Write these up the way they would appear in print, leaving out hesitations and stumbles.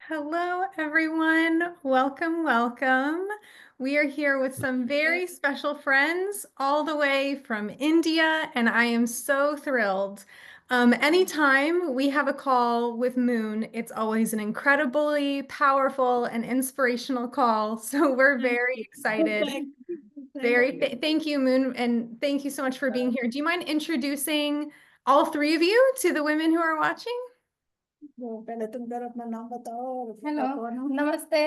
Hello, everyone. Welcome, welcome. We are here with some very special friends all the way from India, and I am so thrilled. Anytime we have a call with Moon, it's always an incredibly powerful and inspirational call. So we're very excited. Thank you, Moon, and thank you so much for being here. Do you mind introducing all three of you to the women who are watching? पहले तुम जरा अपना नाम बताओ और hello कौन हो? नमस्ते।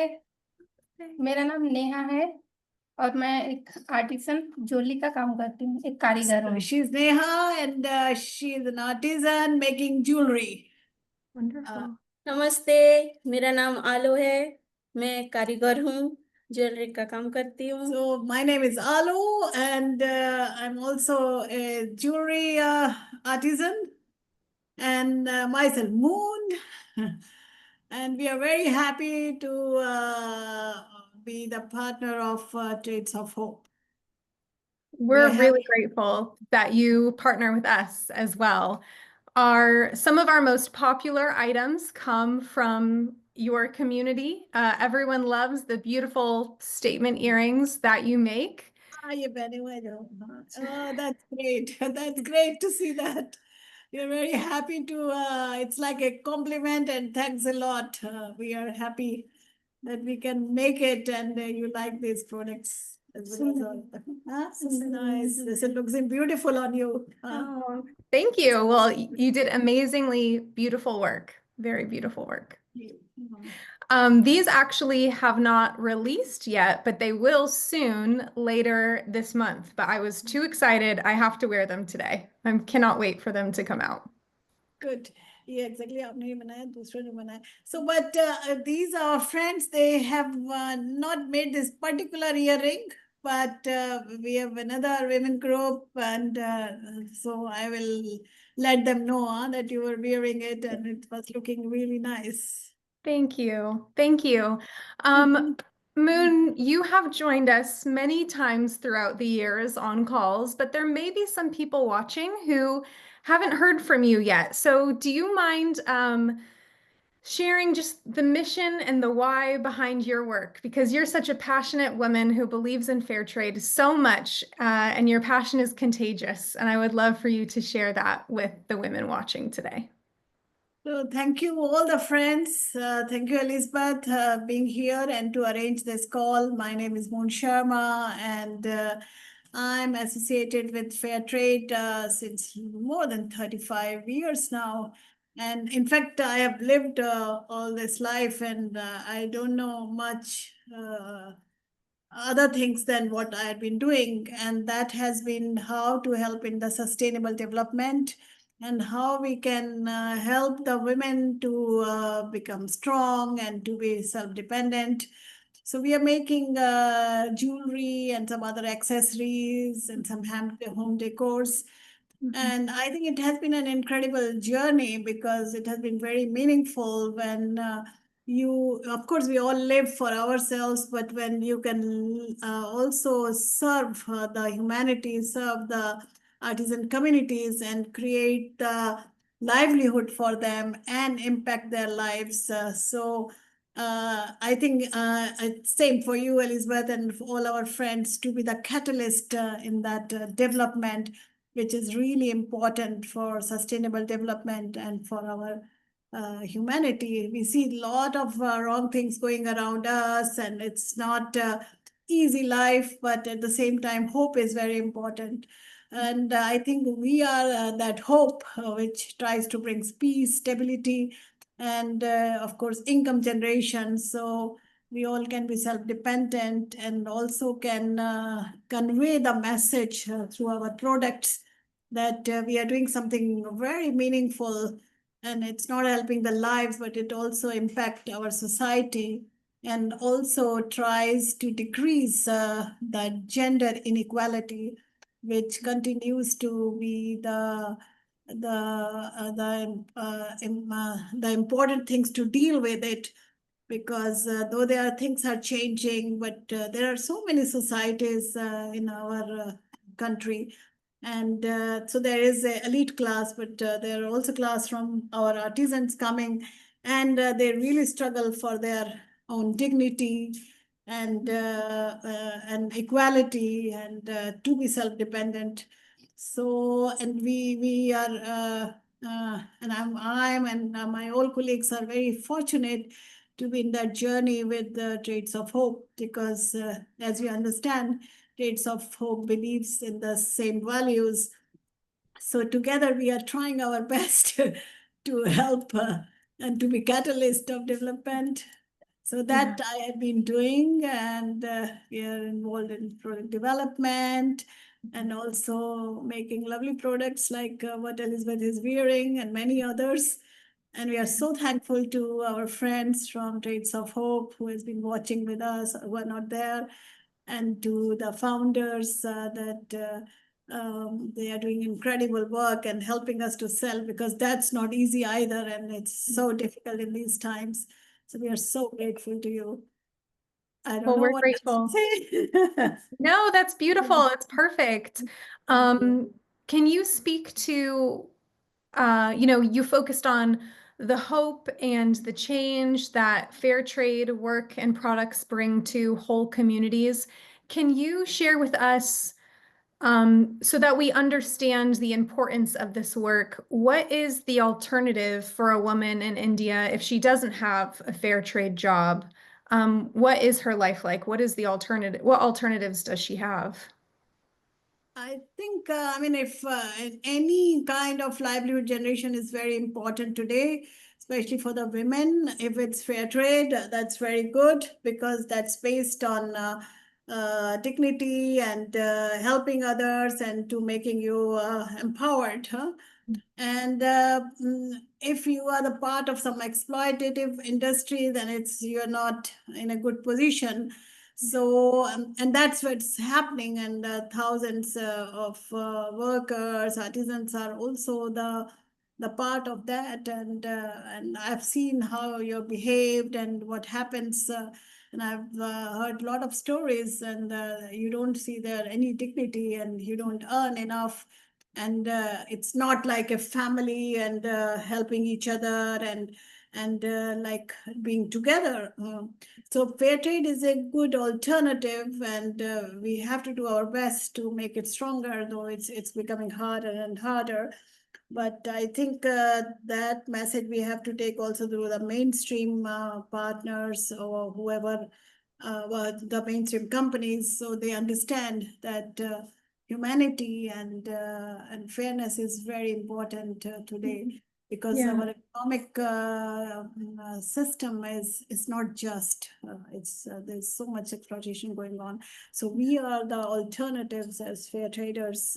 मेरा नाम नेहा है और मैं एक आर्टिसन ज्वेलरी का काम करती हूँ, एक कारीगर हूँ। She's Neha and she's an artisan making jewelry. Wonderful. नमस्ते, मेरा नाम आलो है। मैं कारीगर हूँ, ज्वेलरी का काम करती हूँ। So my name is Alu and I'm also a jewelry artisan and myself Moon. And we are very happy to be the partner of Trades of Hope. We're We're really happy. grateful that you partner with us as well. Some of our most popular items come from your community. Everyone loves the beautiful statement earrings that you make. ये पहने हुए जो oh that's great. That's great to see that. You're very happy to it's like a compliment and thanks a lot. We are happy that we can make it and you like these products as well as all. It's nice. This looks beautiful on you. Oh, thank you. Well, you did amazingly beautiful work. Very beautiful work. These actually have not released yet, but they will soon later this month. But I was too excited. I have to wear them today. I cannot wait for them to come out. Good. Yeah, exactly. आपने ही बनाया, दूसरों ने बनाया. So, but these are friends. They have not made this particular earring, but we have another women group, and so I will let them know that you were wearing it, and it was looking really nice. Thank you. Thank you. Moon, you have joined us many times throughout the years on calls, but there may be some people watching who haven't heard from you yet. So do you mind sharing just the mission and the why behind your work? Because you're such a passionate woman who believes in fair trade so much, and your passion is contagious. And I would love for you to share that with the women watching today. So thank you all the friends. Thank you, Elizabeth, being here and to arrange this call. My name is Moon Sharma and I'm associated with Fair Trade since more than 35 years now. And in fact, I have lived all this life and I don't know much other things than what I had been doing. And that has been how to help in the sustainable development and how we can help the women to become strong and to be self-dependent. So we are making jewelry and some other accessories and some home decors. And I think it has been an incredible journey because it has been very meaningful when of course, we all live for ourselves, but when you can also serve the humanity, serve the artisan communities and create the livelihood for them and impact their lives. I think it's same for you, Elizabeth, and for all our friends to be the catalyst in that development, which is really important for sustainable development and for our humanity. We see a lot of wrong things going around us, and it's not easy life, but at the same time, hope is very important. And I think we are that hope which tries to bring peace, stability, and of course, income generation. So we all can be self-dependent and also can convey the message through our products that we are doing something very meaningful and it's not helping the lives, but it also impacts our society and also tries to decrease the gender inequality, which continues to be the important things to deal with it because though there are things are changing, but there are so many societies in our country. And so there is an elite class, but there are also class from our artisans coming. and they really struggle for their own dignity and equality and to be self-dependent. So, and we are, and I'm and my old colleagues are very fortunate to be in that journey with the Trades of Hope because, as you understand, Trades of Hope believes in the same values. So together we are trying our best to help and to be catalyst of development. So that I have been doing, and we are involved in product development and also making lovely products like what Elizabeth is wearing and many others. And we are so thankful to our friends from Trades of Hope who has been watching with us, who are not there, and to the founders that they are doing incredible work and helping us to sell because that's not easy either, and it's so difficult in these times. So we are so grateful to you. I don't Well, know we're what else grateful. to say. No, that's beautiful. It's perfect. Can you speak to, you focused on the hope and the change that fair trade work and products bring to whole communities. Can you share with us, so that we understand the importance of this work, what is the alternative for a woman in India if she doesn't have a fair trade job? What is her life like? What is the alternative? What alternatives does she have? I think, I mean, if any kind of livelihood generation is very important today, especially for the women, if it's fair trade, that's very good because that's based on dignity and helping others and to making you empowered. Huh? And if you are the part of some exploitative industry, then you're not in a good position. So, and that's what's happening. And thousands of workers, artisans are also the part of that. And I've seen how you're behaved and what happens. And I've heard a lot of stories, and you don't see there any dignity, and you don't earn enough, and it's not like a family and helping each other and like being together. So fair trade is a good alternative, and we have to do our best to make it stronger, though it's becoming harder and harder. But I think that message we have to take also through the mainstream partners or whoever, the mainstream companies, so they understand that humanity and fairness is very important today because Yeah. our economic system is not just. It's there's so much exploitation going on. So we are the alternatives as fair traders.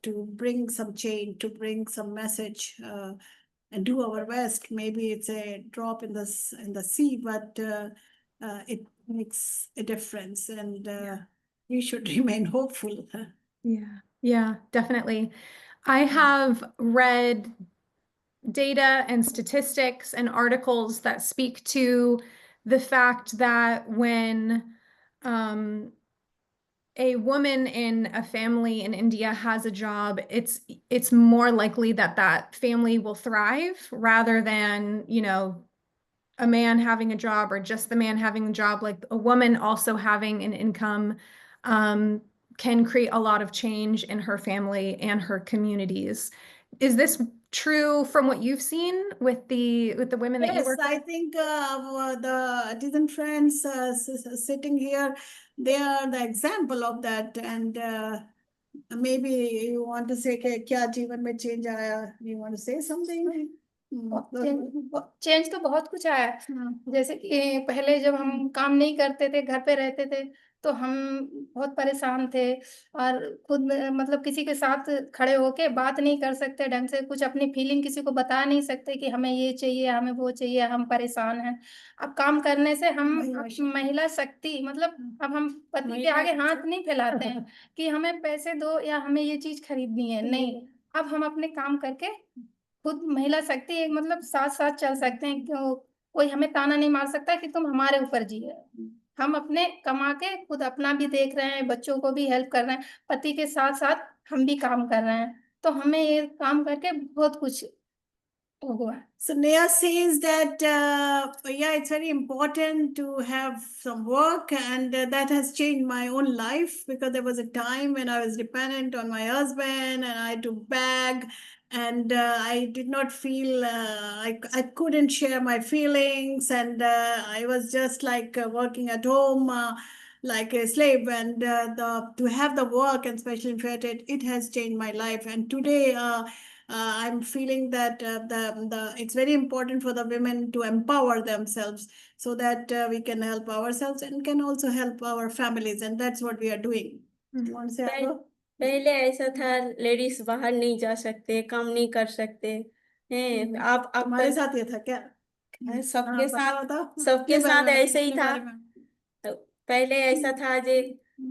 To bring some change, to bring some message, and do our best. Maybe it's a drop in the sea, but it makes a difference, and we should remain hopeful. Yeah. Yeah, definitely. I have read data and statistics and articles that speak to the fact that when a woman in a family in India has a job, it's more likely that that family will thrive rather than, a man having a job or just the man having a job. Like a woman also having an income um, can create a lot of change in her family and her communities. Is this true from what you've seen with the women that you Yes, work I with? think the artisan friends sitting here, they are the example of that. And maybe you want to say कि क्या जीवन में change आया? You want to say something? Change तो बहुत कुछ आया है। जैसे कि पहले जब हम काम नहीं करते थे, घर पे रहते थे, तो हम बहुत परेशान थे और खुद में मतलब किसी के साथ खड़े होके बात नहीं कर सकते ढंग से, कुछ अपनी फीलिंग किसी को बता नहीं सकते कि हमें ये चाहिए, हमें वो चाहिए, हम परेशान हैं। अब काम करने से हम महिला शक्ति मतलब अब हम पति के आगे हाथ नहीं फैलाते हैं कि हमें पैसे दो या हमें ये चीज़ खरीदनी है, नहीं। अब हम अपने काम करके खुद महिला शक्ति एक मतलब साथ-साथ चल सकते हैं, क्यों कोई हमें ताना नहीं मार सकता कि तुम हमारे ऊपर जिए। हम अपने कमा के खुद अपना भी देख रहे हैं, बच्चों को भी हेल्प कर रहे हैं, पति के साथ-साथ हम भी काम कर रहे हैं। तो हमें ये काम करके बहुत कुछ So Neha says that yeah, it's very important to have some work, and that has changed my own life, because there was a time when I was dependent on my husband and I had to beg, and I did not feel I couldn't share my feelings, and I was just like working at home. Like a slave, and the to have the work, and especially in fair trade, it has changed my life. And today I'm feeling that the it's very important for the women to empower themselves, so that we can help ourselves and can also help our families, and that's what we are doing. You want to say, पहले Agro? पहले ऐसा था, ladies बाहर नहीं जा सकते, काम नहीं कर सकते हैं। आप तुम्हारे साथ ये था क्या? सबके हाँ, साथ बताओ बताओ सबके अपने साथ ऐसे ही अपने था। बारे में। तो पहले ऐसा था जे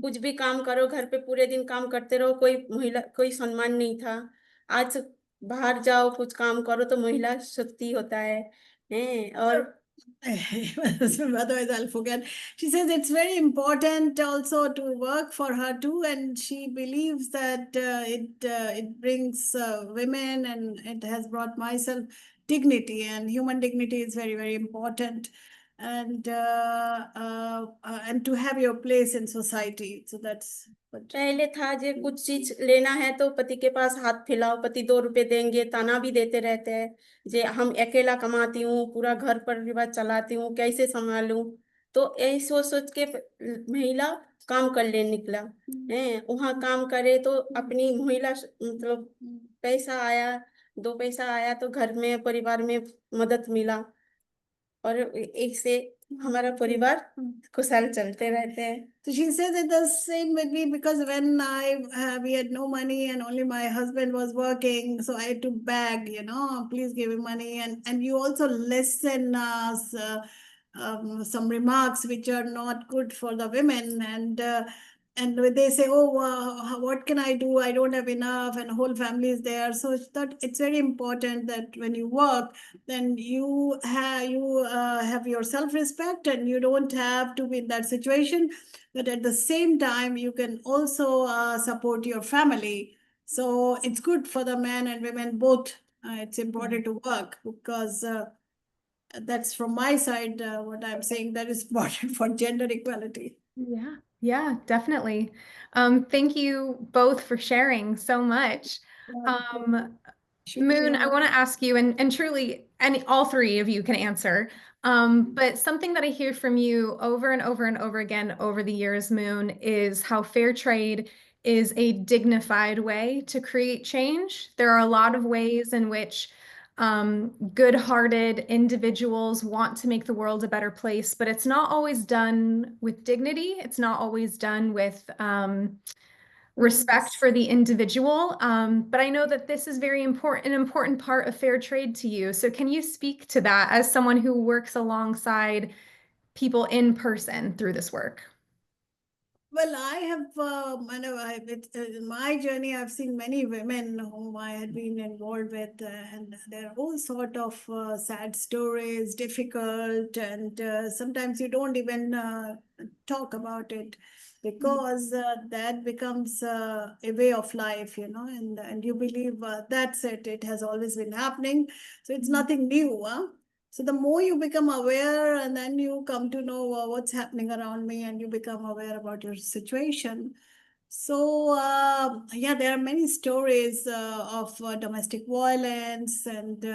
कुछ भी काम करो, घर पे पूरे दिन काम करते रहो, कोई महिला कोई सम्मान नहीं था। आज बाहर जाओ, कुछ काम करो तो महिला शक्ति होता है हैं। और Otherwise, I'll forget. She says it's very important also to work for her too, and she believes that it brings women, and it has brought myself dignity, and human dignity is very important, and to have your place in society. So that's what. पहले था जे कुछ चीज लेना है तो पति के पास हाथ फैलाओ, पति 2 रुपए देंगे, ताना भी देते रहते हैं जे हम अकेला कमाती हूँ, पूरा घर परिवार चलाती हूँ, कैसे संभालूं। तो यही सोच सोच के महिला काम कर ले निकला है। वहां काम करे तो अपनी महिला मतलब पैसा आया, 2 पैसा आया तो घर में परिवार में मदद मिला, और एक से हमारा परिवार खुशहाल चलते रहते हैं। So she says it the same with me, because when we had no money and only my husband was working, so I had to beg, please give him money, and you also listen some remarks which are not good for the women, and they say, oh, what can I do? I don't have enough, and whole family is there. So it's very important that when you work, then you have your self respect, and you don't have to be in that situation, but at the same time you can also support your family. So it's good for the men and women both. It's important to work, because that's from my side what I'm saying, that is important for gender equality. Yeah, definitely. Thank you both for sharing so much. Moon, I want to ask you, and truly, all three of you can answer. But something that I hear from you over and over and over again over the years, Moon, is how fair trade is a dignified way to create change. There are a lot of ways in which good-hearted individuals want to make the world a better place, but it's not always done with dignity. It's not always done with respect for the individual. But I know that this is an important part of fair trade to you. So can you speak to that as someone who works alongside people in person through this work? Well, I have, in my journey, I've seen many women whom I had been involved with, and there are all sort of sad stories, difficult, and sometimes you don't even talk about it, because that becomes a way of life, and you believe that's it. It has always been happening, so it's nothing new, huh? So the more you become aware, and then you come to know what's happening around me, and you become aware about your situation. So yeah, there are many stories of domestic violence, and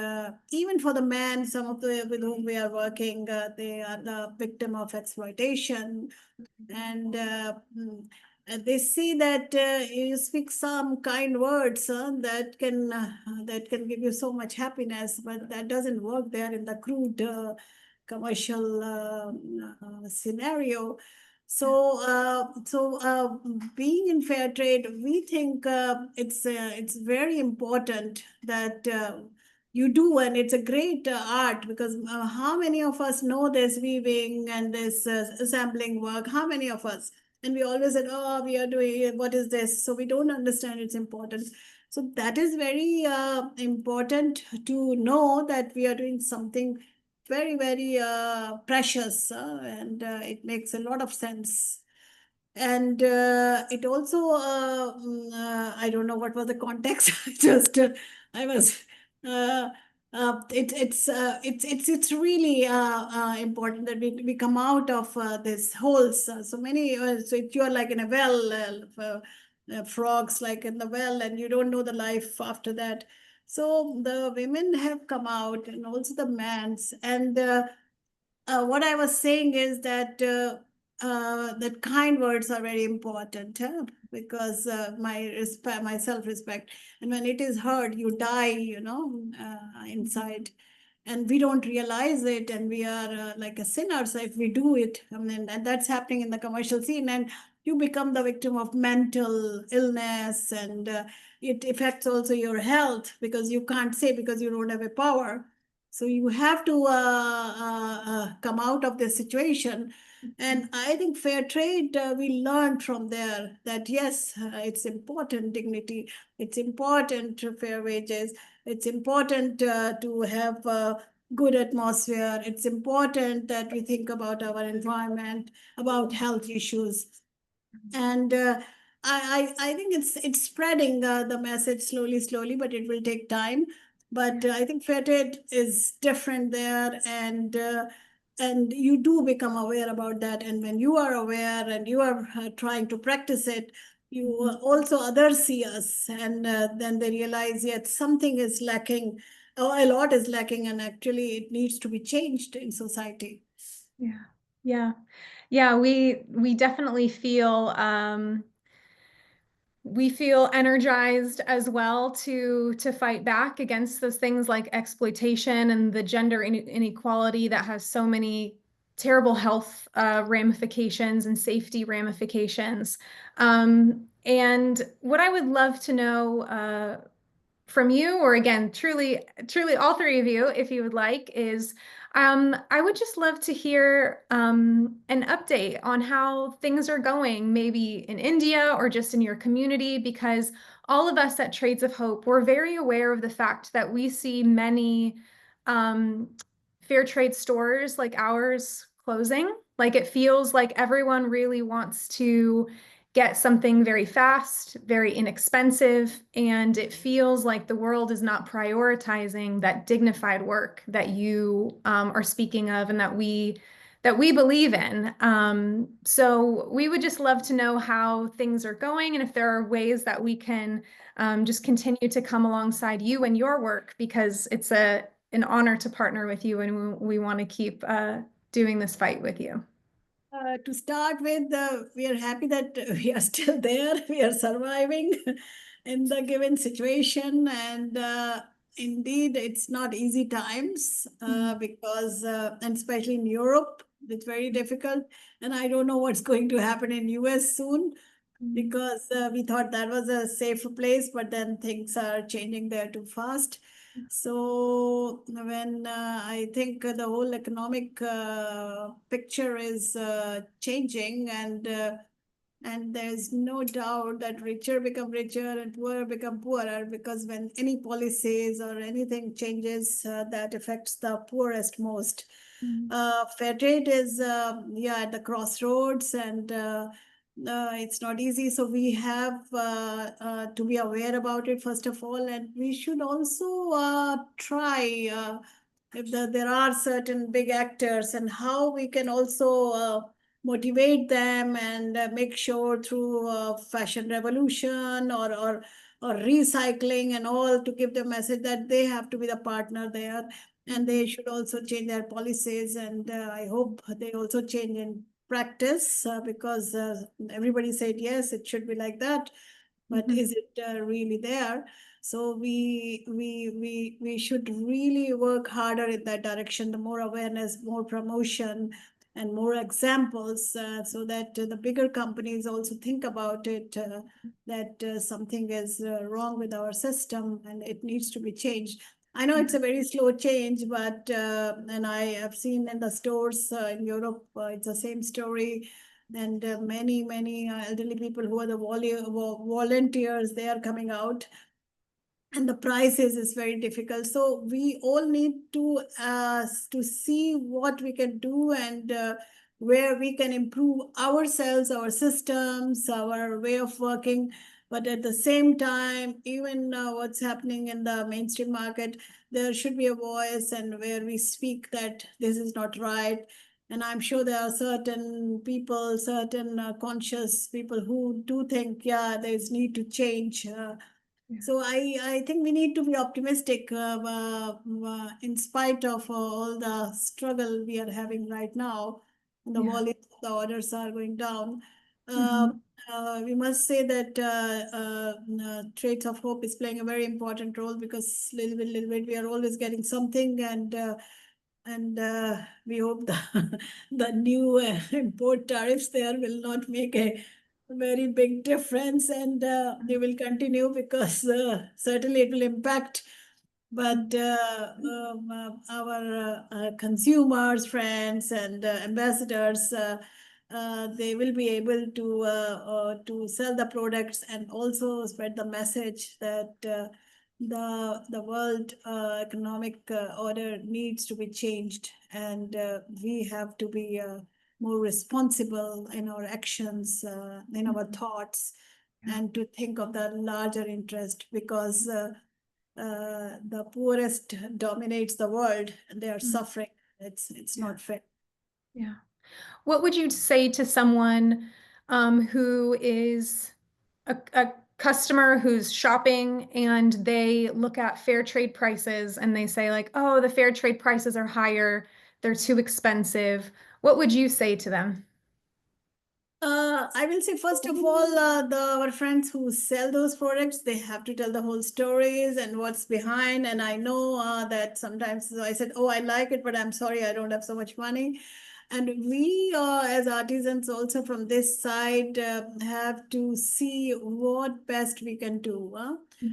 even for the men, some of the with whom we are working, they are the victim of exploitation, and they see that you speak some kind words that can give you so much happiness, but that doesn't work there in the crude commercial scenario. So being in fair trade, we think it's very important that you do, and it's a great art, because how many of us know this weaving and this assembling work? How many of us? And we always said, oh, we are doing, what is this? So we don't understand its importance. So that is very important to know that we are doing something very precious, and it makes a lot of sense. And it also, I don't know what was the context. Just, I was, uh, It's really important that we come out of this holes. So many, so if you are like in a well, frogs like in the well, and you don't know the life after that. So the women have come out, and also the men's. And what I was saying is that kind words are very important, because my self-respect, and when it is heard, you die, inside, and we don't realize it, and we are like a sinner. So if we do it, I mean, and that's happening in the commercial scene, and you become the victim of mental illness, and it affects also your health, because you can't say, because you don't have a power. So you have to come out of this situation. And I think fair trade, we learned from there that yes, it's important dignity, it's important to fair wages, it's important to have a good atmosphere, it's important that we think about our environment, about health issues. And I think it's spreading the message slowly, but it will take time. But I think fair trade is different there, and you do become aware about that. And when you are aware and you are trying to practice it, you also others see us, and then they realize, yet something is lacking, or a lot is lacking, and actually it needs to be changed in society. Yeah. Yeah. Yeah, we definitely feel energized as well to fight back against those things like exploitation and the gender inequality that has so many terrible health ramifications and safety ramifications. And what I would love to know from you, or again, truly all three of you, if you would like, is I would just love to hear an update on how things are going, maybe in India or just in your community, because all of us at Trades of Hope, we're very aware of the fact that we see many um, fair trade stores like ours closing. Like it feels like everyone really wants to get something very fast, very inexpensive, and it feels like the world is not prioritizing that dignified work that you are speaking of and that we believe in. So we would just love to know how things are going and if there are ways that we can just continue to come alongside you and your work, because it's an honor to partner with you, and we want to keep doing this fight with you. To start with, we are happy that we are still there. We are surviving in the given situation. And indeed, it's not easy times because, and especially in Europe, it's very difficult. And I don't know what's going to happen in US soon, because we thought that was a safer place, but then things are changing there too fast. So when I think the whole economic picture is changing, and there's no doubt that richer become richer and poorer become poorer, because when any policies or anything changes, that affects the poorest most. Fair trade is yeah, at the crossroads, and it's not easy. So we have to be aware about it first of all, and we should also try if there are certain big actors, and how we can also motivate them, and make sure through fashion revolution, or recycling and all, to give the message that they have to be the partner there, and they should also change their policies. And I hope they also change in practice, because everybody said yes, it should be like that, but is it really there? So we should really work harder in that direction. The more awareness, more promotion, and more examples, so that the bigger companies also think about it, that something is wrong with our system and it needs to be changed. I know it's a very slow change, but and I have seen in the stores in Europe, it's the same story. And many elderly people who are the volunteers, they are coming out, and the prices is very difficult. So we all need to see what we can do, and where we can improve ourselves, our systems, our way of working, But at the same time, even what's happening in the mainstream market, there should be a voice and where we speak that this is not right. And I'm sure there are certain people, certain conscious people who do think, yeah, there's need to change. So I think we need to be optimistic in spite of all the struggle we are having right now. And the volume of the orders are going down. Uh, we must say that Traits of Hope is playing a very important role because little bit, we are always getting something, and we hope the the new import tariffs there will not make a very big difference, and they will continue because certainly it will impact. But our consumers, friends, and ambassadors, they will be able to sell the products and also spread the message that the world economic order needs to be changed, and we have to be more responsible in our actions, in our thoughts, and to think of the larger interest, because the poorest dominates the world and they are suffering. It's not fair. Yeah. What would you say to someone who is a customer who's shopping and they look at fair trade prices and they say like, oh, the fair trade prices are higher, they're too expensive. What would you say to them? I will say, first of all, our friends who sell those products, they have to tell the whole stories and what's behind. And I know that sometimes I said, oh, I like it, but I'm sorry, I don't have so much money. And we, as artisans, also from this side, have to see what best we can do.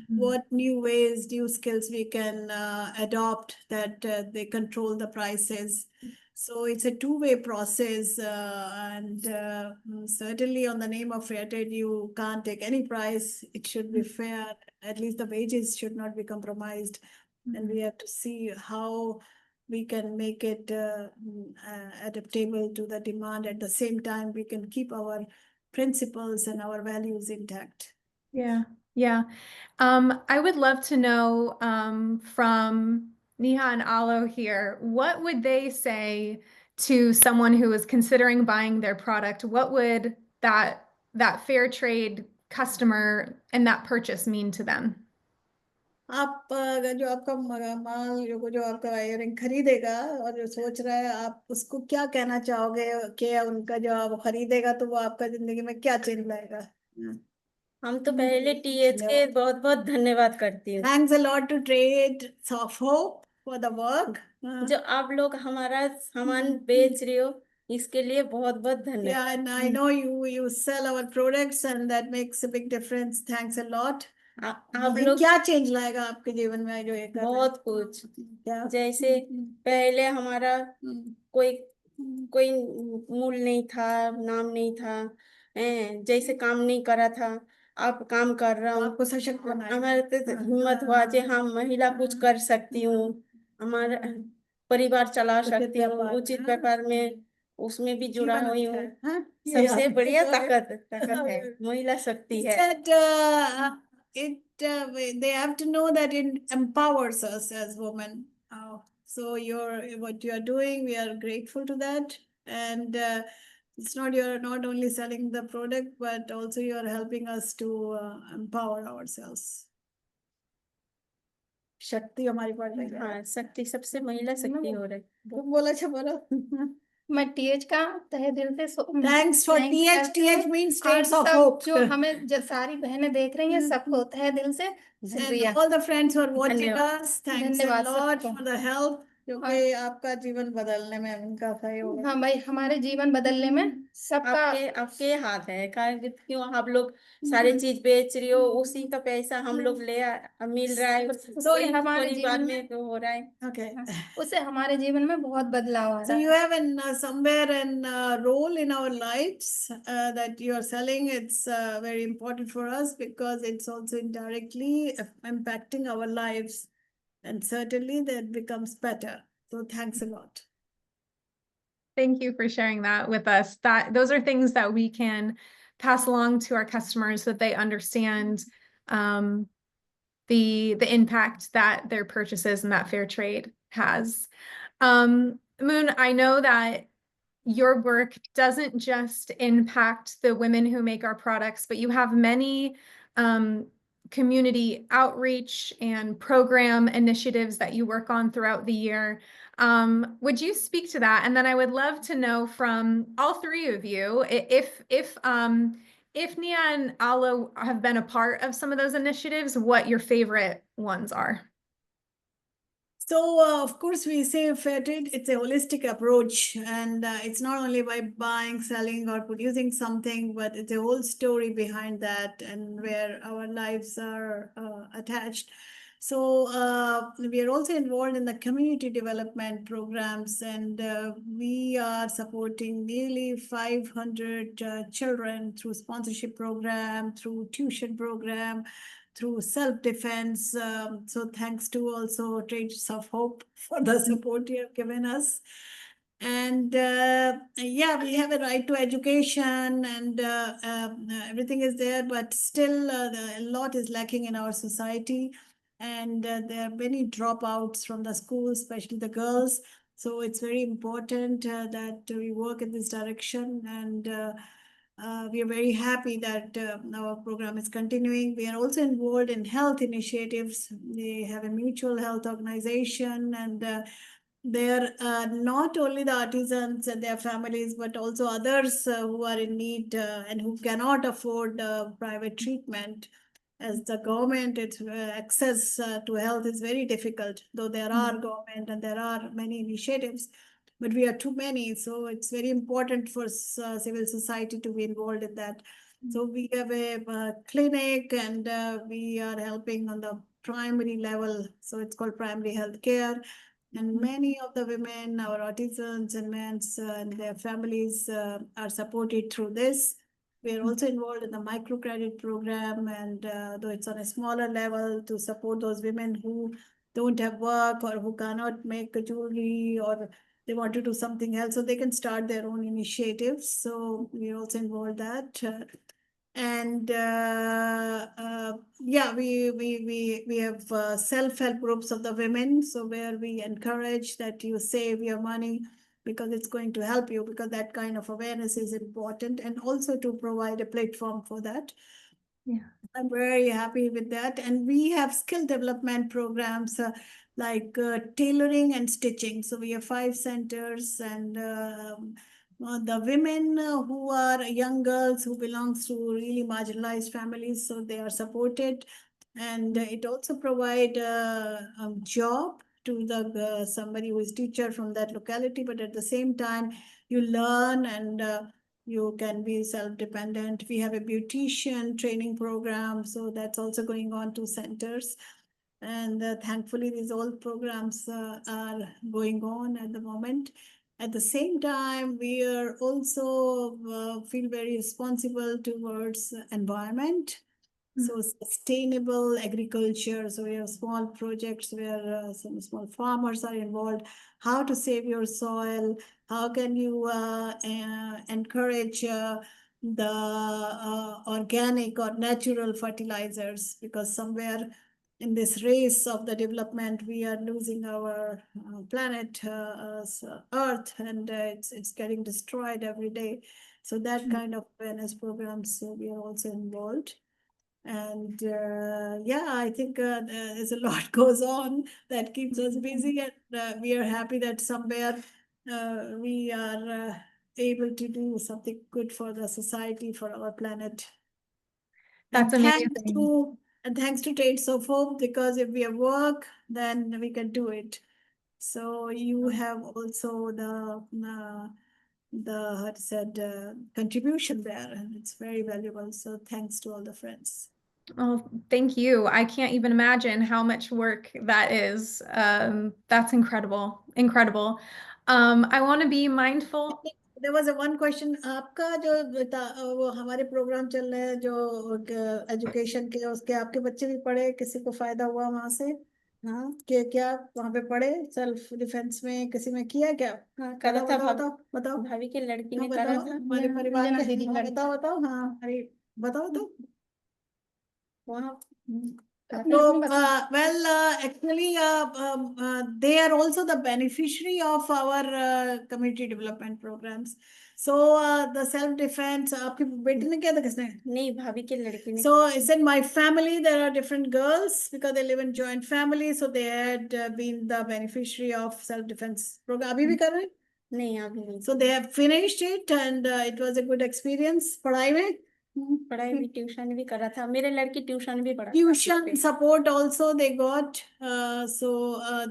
What new ways, new skills we can adopt that they control the prices. So it's a two-way process, and certainly on the name of fair trade, you can't take any price. It should be fair. At least the wages should not be compromised. And we have to see how we can make it adaptable to the demand. At the same time, we can keep our principles and our values intact. Yeah, yeah. I would love to know from Neha and Alo here, what would they say to someone who is considering buying their product? What would that fair trade customer and that purchase mean to them? आप जो आपका माल जो आपका wiring खरीदेगा और जो सोच रहा है, आप उसको क्या कहना चाहोगे कि उनका जो आप खरीदेगा तो वो आपका जिंदगी में क्या चेंज लाएगा? हम तो पहले टीएच के बहुत बहुत धन्यवाद करती हूँ। Thanks a lot to Trades of Hope for the work. जो आप लोग हमारा सामान बेच रहे हो, इसके लिए बहुत बहुत धन्यवाद। Yeah, and I know you sell our products and that makes a big difference. Thanks a lot. आप लोग क्या चेंज लाएगा आपके जीवन में जो ये कर रहे हैं? बहुत कुछ, क्या? जैसे पहले हमारा कोई कोई मूल नहीं था, नाम नहीं था, जैसे काम नहीं करा था, आप काम कर रहा हूँ, आपको सशक्त बनाया। हमारे हिम्मत हुआ जे हाँ महिला कुछ कर सकती हूँ, हमारा परिवार चला सकती हूँ, उचित व्यापार में उसमें भी जुड़ा हुई हूँ। सबसे बढ़िया ताकत है, महिला शक्ति है। They have to know that it empowers us as women. So what you are doing, we are grateful to that. And it's not, you're not only selling the product, but also you are helping us to empower ourselves. शक्ति हमारी बढ़ रही है। हाँ, शक्ति सबसे महिला शक्ति हो रही। तुम बोला अच्छा बोलो। मैं टीएच का तहे दिल से thanks for TH. TH means trades of सब होप। जो हमें जो सारी बहनें देख रही हैं, सबको तहे दिल से शुक्रिया। All the friends who are watching धन्यवाद। us, thanks a धन्यवाद lot सबको। for the help, क्योंकि आपका जीवन बदलने में उनका सहयोग है। हाँ भाई, हमारे जीवन बदलने में सबका आपके हाथ है, कारण क्यों आप लोग सारे चीज बेच रही हो, उसी का पैसा हम लोग मिल रहा है, तो हमारे परिवार जीवन में तो हो रहा है। Okay. उससे हमारे जीवन में बहुत बदलाव आ So रहा you है। have somewhere a role in our lives that you are selling. It's very important for us because it's also indirectly impacting our lives, and certainly that becomes better. So thanks a lot. Thank you for sharing that with us. Those are things that we can pass along to our customers so that they understand the impact that their purchases and that fair trade has. Moon, I know that your work doesn't just impact the women who make our products, but you have many community outreach and program initiatives that you work on throughout the year. Would you speak to that? And then I would love to know from all three of you if Nia and Alo have been a part of some of those initiatives, what your favorite ones are. So, of course, we say fair trade, it's a holistic approach, and it's not only by buying, selling, or producing something, but it's a whole story behind that and where our lives are attached. So, we are also involved in the community development programs, and we are supporting nearly 500 children through sponsorship program, through tuition program, through self-defense. So thanks to also Trades of Hope for the support you have given us. And yeah, we have a right to education and everything is there, but still a lot is lacking in our society. And there are many dropouts from the schools, especially the girls. So it's very important that we work in this direction, and we are very happy that our program is continuing. We are also involved in health initiatives. We have a mutual health organization, and they're not only the artisans and their families, but also others who are in need and who cannot afford private treatment. As the government, its access to health is very difficult, though there are government and there are many initiatives, but we are too many. So it's very important for civil society to be involved in that. So we have a clinic, and we are helping on the primary level. So it's called primary health care. And many of the women, our artisans and men and their families are supported through this. We are also involved in the microcredit program, and though it's on a smaller level, to support those women who don't have work or who cannot make a jewelry, or they want to do something else, so they can start their own initiatives. So we also involved that. And yeah, we have self-help groups of the women, so where we encourage that you save your money because it's going to help you, because that kind of awareness is important, and also to provide a platform for that. Yeah. I'm very happy with that. And we have skill development programs like tailoring and stitching. So we have 5 centers, and the women who are young girls who belongs to really marginalized families, so they are supported. And it also provide a job to the somebody who is teacher from that locality, but at the same time you learn, and you can be self-dependent. We have a beautician training program, so that's also going on 2 centers. And thankfully, these all programs are going on at the moment. At the same time, we are also feel very responsible towards environment. So sustainable agriculture. So we have small projects where some small farmers are involved. How to save your soil? How can you encourage the organic or natural fertilizers? Because somewhere in this race of the development, we are losing our planet, Earth, and it's getting destroyed every day. So that kind of awareness programs, we are also involved. And yeah, I think there's a lot goes on that keeps us busy, and we are happy that somewhere we are able to do something good for the society, for our planet. That's And amazing. thanks to Trades of Hope, because if we have work, then we can do it. So you have also the how to said contribution there, and it's very valuable. So thanks to all the friends. Oh, thank you. I can't even imagine how much work that is. That's incredible. Incredible. I want to be mindful. There was a one question, आपका जो वो हमारे programme चल रहे हैं जो education के, उसके आपके बच्चे भी पढ़े, किसी को फायदा हुआ वहां से? हाँ क्या वहां पे पढ़े सेल्फ डिफेंस में किसी में किया क्या? हाँ करा था। बताओ बताओ बताओ। भाभी की लड़की हाँ ने करा बताओ था। हमारे परिवार अंजना के, दीदी हाँ लड़की। बताओ बताओ, हाँ अरे बताओ तो। वहाँ अपना So, अपना बता। well, actually, they are also the beneficiary of our community development programs. So, the self-defense, आपकी बेटी ने किया था किसने? नहीं, भाभी की लड़की ने। So, it's in my family, there are different girls because they live in joint family. So, they had been the beneficiary of self-defense program. अभी भी कर रहे हैं? नहीं, अभी नहीं। So, they have finished it and it was a good experience. पढ़ाई में? पढ़ाई भी, ट्यूशन भी करा था। मेरे लड़की ट्यूशन भी पढ़ा था। Tuition support also they got. So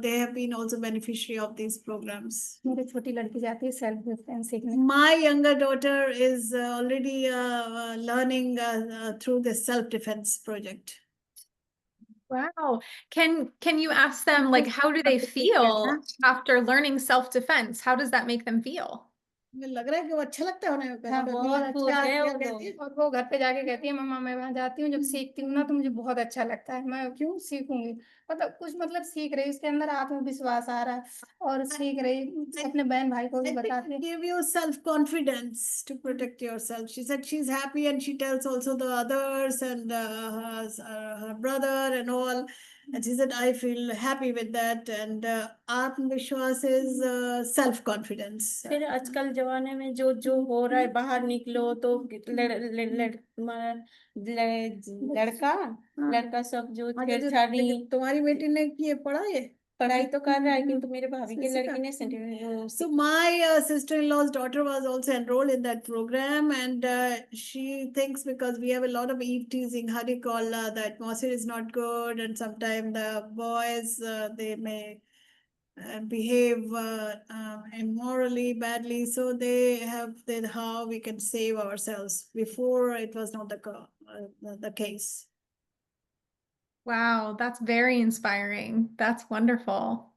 they have been also beneficiary of these programs. मेरी छोटी लड़की जाती है सेल्फ डिफेंस सीखने। My younger daughter is already learning through this self-defense project. Wow. Can you ask them like how do they feel after learning self-defense? How does that make them feel? मुझे लग रहा है कि वो अच्छा लगता है उन्हें। हाँ, बहुत अच्छा क्या है क्या वो। कहती है? और वो घर पे जाके कहती है मम्मा मैं वहां जाती हूँ जब सीखती हूँ ना तो मुझे बहुत अच्छा लगता है, मैं क्यों सीखूंगी। मतलब कुछ मतलब सीख रही, उसके अंदर आत्मविश्वास आ रहा है और सीख रही, अपने बहन भाई को भी बताती है। Give you self-confidence to protect yourself. She said she's happy and she tells also the others and her brother and all. And she said, I feel happy with that. And Atmavishwas is self-confidence. फिर आजकल जमाने में जो जो हो रहा है, बाहर निकलो तो लड़का लड़का सब जो छेड़छाड़ी। तुम्हारी बेटी ने की पढ़ा ये? पढ़ाई तो कर रहा है किंतु मेरे भाभी की लड़की ने So my sister-in-law's daughter was also enrolled in that program, and she thinks because we have a lot of eve teasing, how do you call the atmosphere is not good, and sometimes the boys they may behave immorally badly, so they have how we can save ourselves. Before it was not the case. Wow, that's very inspiring. That's wonderful.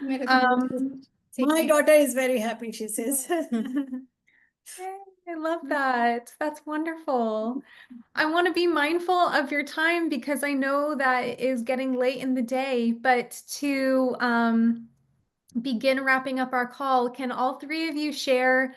मेरे तो बहुत Um, My daughter is very happy, she says. Yay, I love that. That's wonderful. I want to be mindful of your time because I know that it is getting late in the day, but to begin wrapping up our call, can all three of you share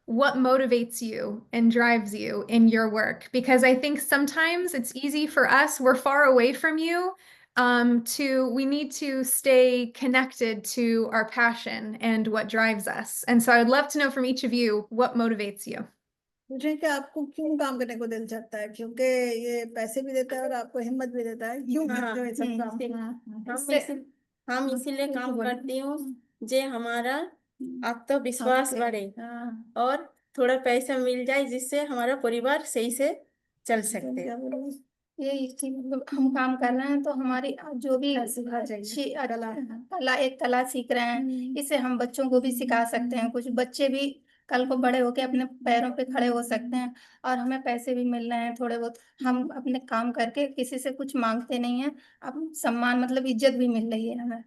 what motivates you and drives you in your work? Because I think sometimes it's easy for us, we're far away from you, we need to stay connected to our passion and what drives us. And so I'd love to know from each of you what motivates you. मुझे कि आपको क्यों काम करने को दिल चाहता है? क्योंकि ये पैसे भी देता है और आपको हिम्मत भी देता है। क्यों करते हो ये सब काम? हम इसीलिए काम करती हूँ जे हमारा आत्मविश्वास बढ़े और थोड़ा पैसा मिल जाए जिससे हमारा परिवार सही से चल सकते। ये कि मतलब हम काम कर रहे हैं तो हमारी जो भी अच्छी कला, एक कला सीख रहे हैं, इससे हम बच्चों को भी सिखा सकते हैं। कुछ बच्चे भी कल को बड़े होके अपने पैरों पे खड़े हो सकते हैं और हमें पैसे भी मिल रहे हैं थोड़े बहुत। हम अपने काम करके किसी से कुछ मांगते नहीं है, अब सम्मान मतलब इज्जत भी मिल रही है हमें।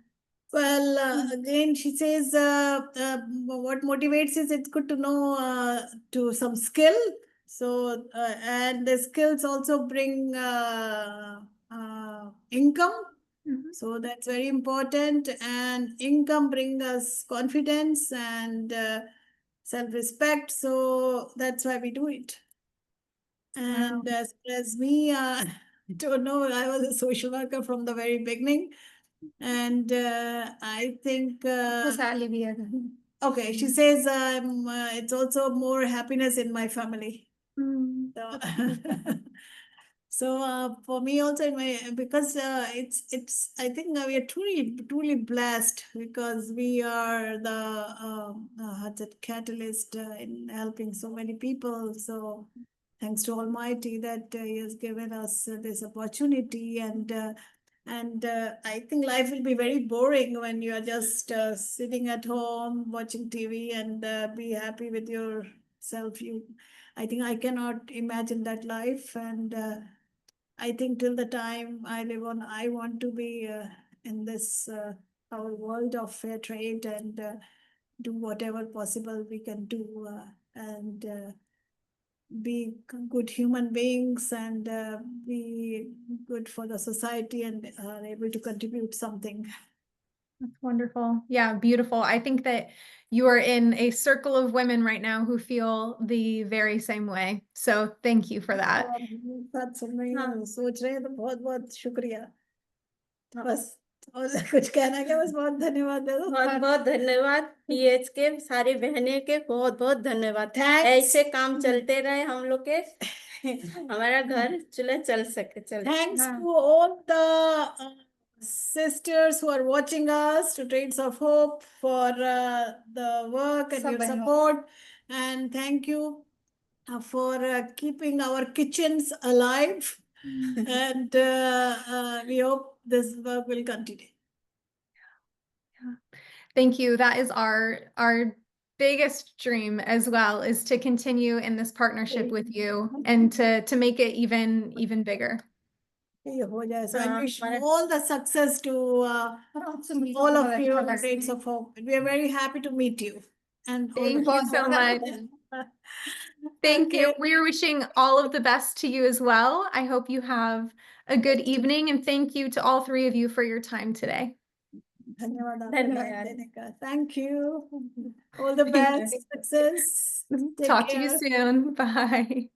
Well, again, she says what motivates is it's good to know to some skill. So, and the skills also bring income. So that's very important. And income brings us confidence and self-respect. So that's why we do it. And as me, I don't know, I was a social worker from the very beginning. And I think, खुशहाली भी है। okay, she says it's also more happiness in my family. So, so for me also in my because it's I think we are truly blessed because we are the catalyst in helping so many people. So thanks to Almighty that He has given us this opportunity and I think life will be very boring when you are just sitting at home watching TV and be happy with yourself. I think I cannot imagine that life, and I think till the time I live on, I want to be in this our world of fair trade and do whatever possible we can do, and be good human beings and be good for the society and are able to contribute something. That's wonderful. Yeah, beautiful. I think that you are in a circle of women right now who feel the very same way. So thank you for that. सच में सोच रहे हैं तो बहुत बहुत शुक्रिया बस और कुछ कहना क्या बस बहुत धन्यवाद दे दो बहुत बहुत धन्यवाद पीएच के सारी बहने के बहुत बहुत धन्यवाद Thanks. ऐसे काम चलते रहे हम लोग के हमारा घर चूल्हा चल सके Thanks to all the sisters who are watching us, to Trains of Hope, for the work and your support. And thank you for keeping our kitchens alive. And we hope this work will continue. Thank you. That is our biggest dream as well, is to continue in this partnership with you and to make it even bigger. So I wish all the success to all of you, Trains of Hope. We are very happy to meet you. And Thank you so much. Thank you. We're wishing all of the best to you as well. I hope you have a good evening, and thank you to all three of you for your time today. Thank you. All the best. Success. Talk to you soon. Bye.